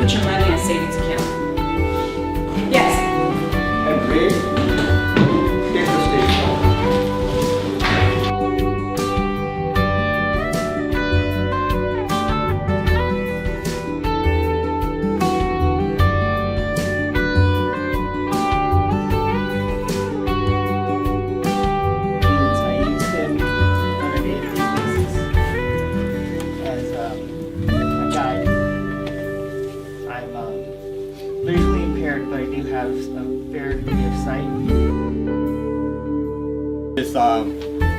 put your money in a savings account. Yes. And read. Here's the station. I use him on a day-to-day basis as a guide. I'm visually impaired, but I do have a fair degree of sight. It's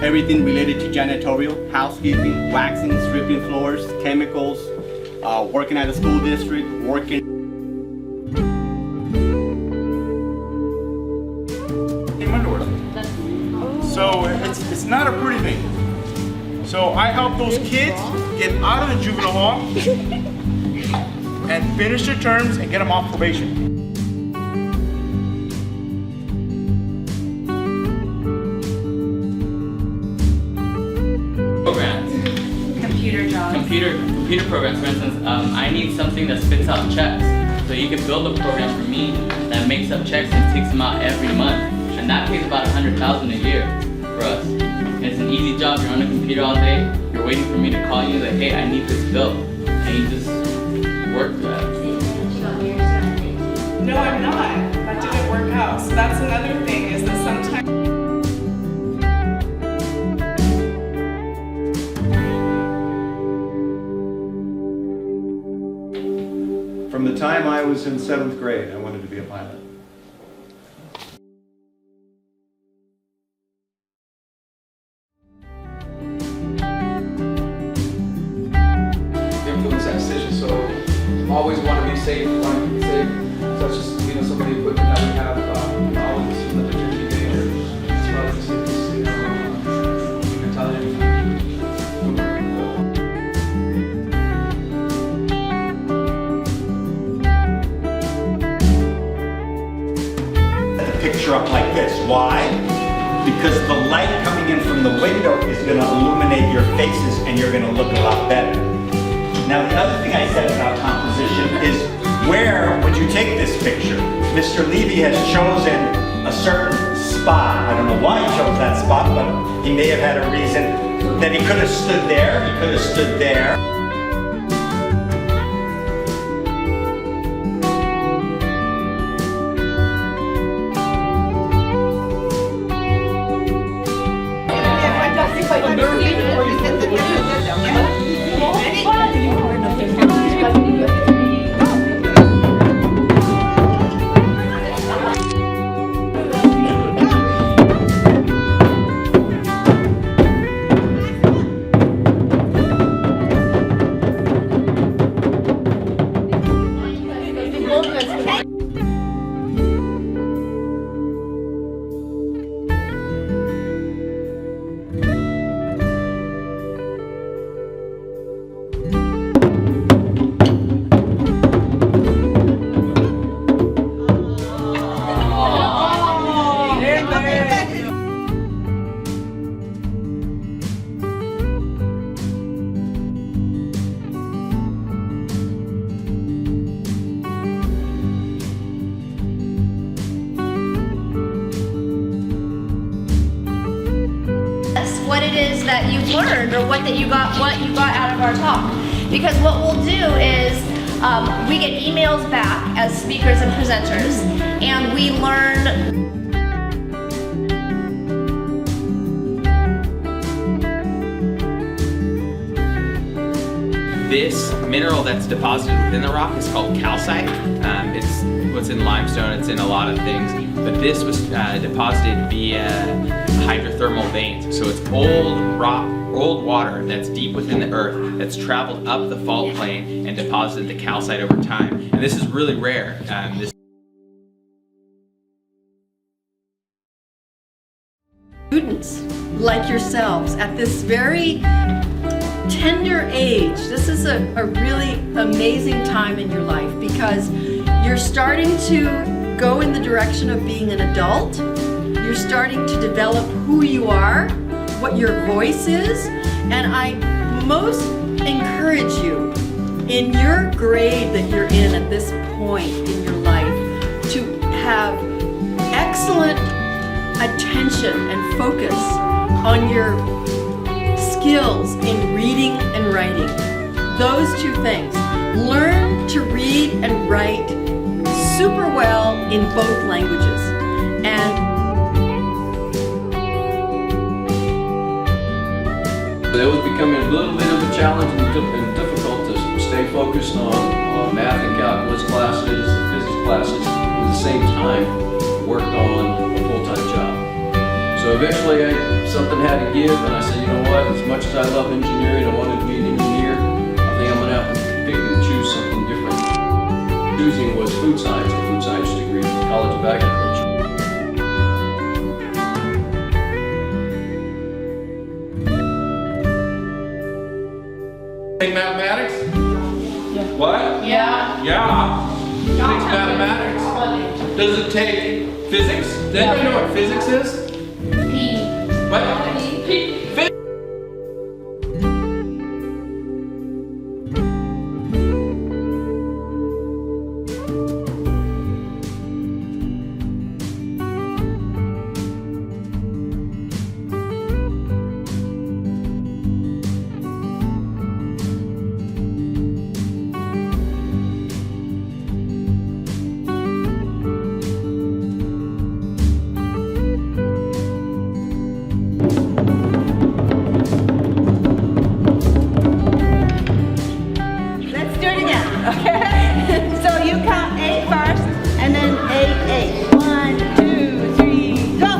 everything related to janitorial, housekeeping, waxing, stripping floors, chemicals, working at a school district, working. So it's not a pretty thing. So I help those kids get out of the juvenile hall and finish their terms and get them off probation. Programs. Computer jobs. Computer programs, for instance, I need something that spits out checks. So you can build a program for me that makes up checks and takes them out every month. And that pays about $100,000 a year for us. And it's an easy job. You're on a computer all day. You're waiting for me to call you like, hey, I need this built. And you just work that. No, I'm not. That didn't work out. So that's another thing is that sometimes From the time I was in 7th grade, I wanted to be a pilot. Influence that decision, so always want to be safe, want to be safe. So it's just, some of the equipment that we have, always let the journey be dangerous. As well as intelligent. The picture up like this. Why? Because the light coming in from the window is going to illuminate your faces and you're going to look a lot better. Now the other thing I said about composition is where would you take this picture? Mr. Levy has chosen a certain spot. I don't know why he chose that spot, but he may have had a reason that he could have stood there, he could have stood there. What it is that you learned or what you got out of our talk. Because what we'll do is we get emails back as speakers and presenters, and we learn. This mineral that's deposited within the rock is called calcite. It's what's in limestone, it's in a lot of things, but this was deposited via hydrothermal veins. So it's old rock, old water that's deep within the earth that's traveled up the fault plane and deposited the calcite over time. And this is really rare. Students like yourselves at this very tender age, this is a really amazing time in your life because you're starting to go in the direction of being an adult. You're starting to develop who you are, what your voice is, and I most encourage you in your grade that you're in at this point in your life to have excellent attention and focus on your skills in reading and writing. Those two things. Learn to read and write super well in both languages. And it was becoming a little bit of a challenge and difficult to stay focused on math and calculus classes, physics classes, at the same time worked on a full-time job. So eventually something had to give, and I said, you know what, as much as I love engineering, I wanted to be an engineer, I think I'm going to have to pick and choose something different. Choosing was food science, a food science degree at the College of Agriculture. Take mathematics? What? Yeah. Yeah. You take mathematics? Does it take physics? Does anybody know what physics is? What? Let's do it again, okay? So you count 8 first, and then 8, 8. 1, 2, 3, go!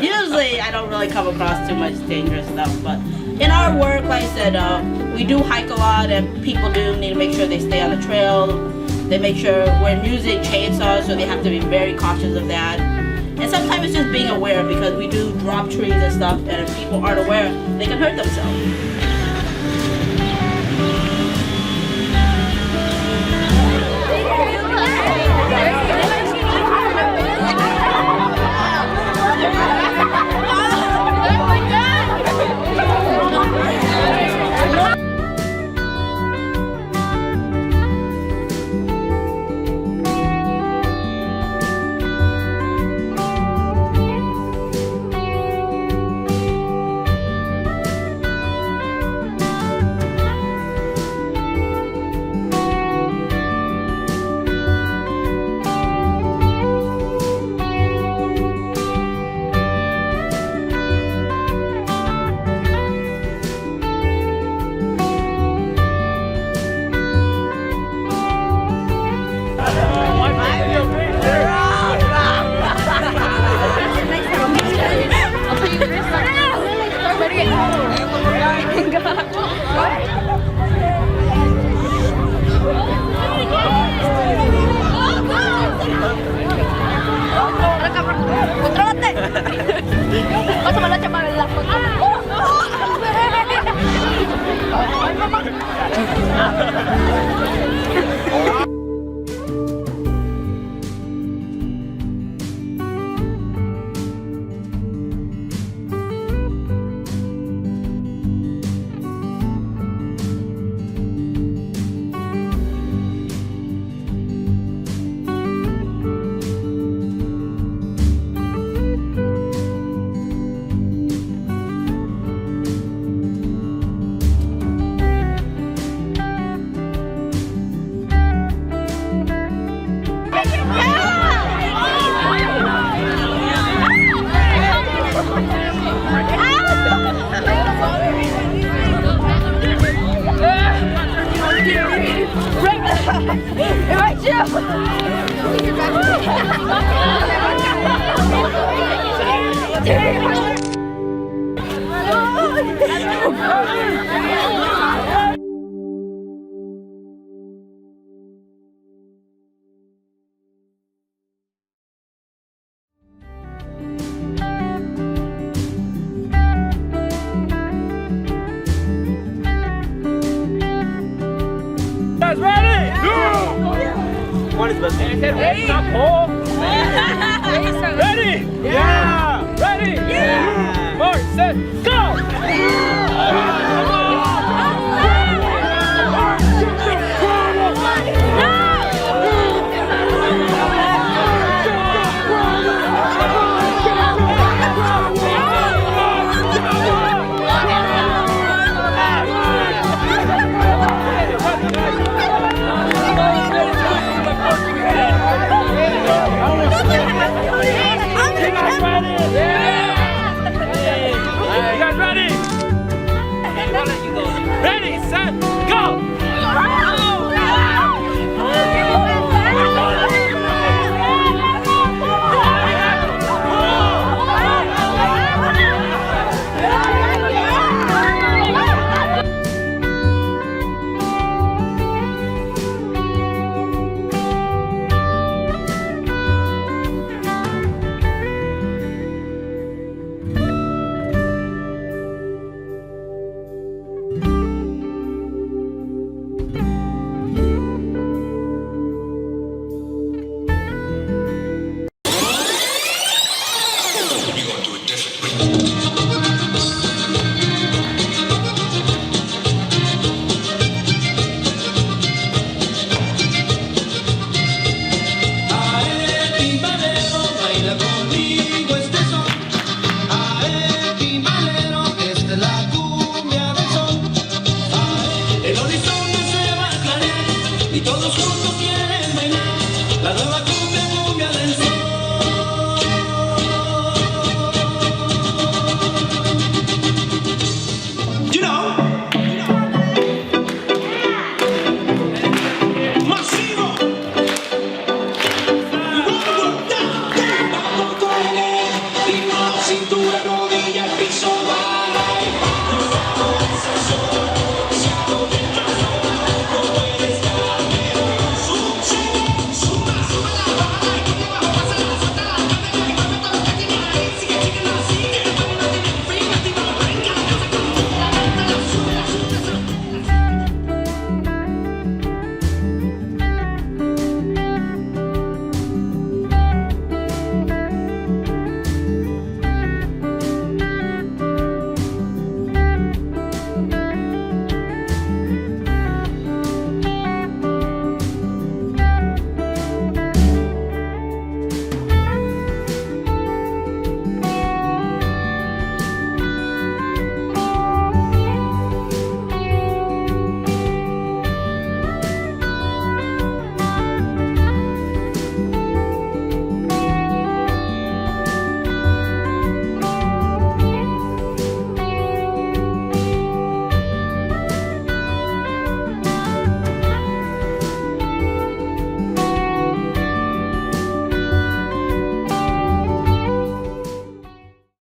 Usually I don't really come across too much dangerous stuff, but in our work, like I said, we do hike a lot and people do need to make sure they stay on the trail. They make sure we're using chainsaws, so they have to be very cautious of that. And sometimes it's just being aware, because we do drop trees and stuff, and if people aren't aware, they can hurt themselves. guys ready? Yeah. One is the ready. Ready? Yeah. Ready? Yeah. Mark, set, go. Ready, set, go! El horizonte se va a aclarar y todos juntos quieren